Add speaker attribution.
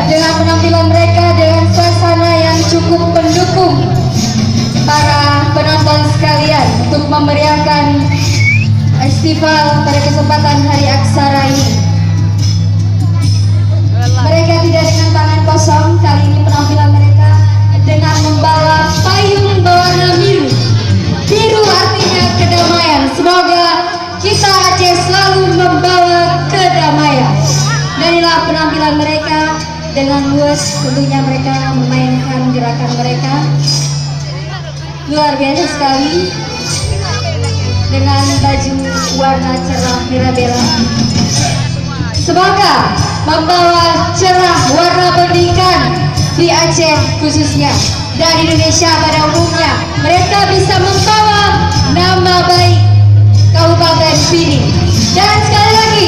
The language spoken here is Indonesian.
Speaker 1: dengan penampilan mereka dengan suasana yang cukup mendukung para penonton sekalian untuk memeriahkan festival pada kesempatan Hari Aksara ini. Mereka tidak dengan tangan kosong, kali ini penampilan mereka dengan membawa payung berwarna biru. Biru artinya kedamaian. Semoga kita Aceh selalu membawa kedamaian. Dan inilah penampilan mereka dengan luas, tentunya mereka memainkan gerakan mereka luar biasa sekali dengan baju warna cerah mirabella. Semoga membawa cerah warna pendidikan di Aceh khususnya dan Indonesia pada umumnya. Mereka bisa membawa nama baik Kabupaten Pining. Dan sekali lagi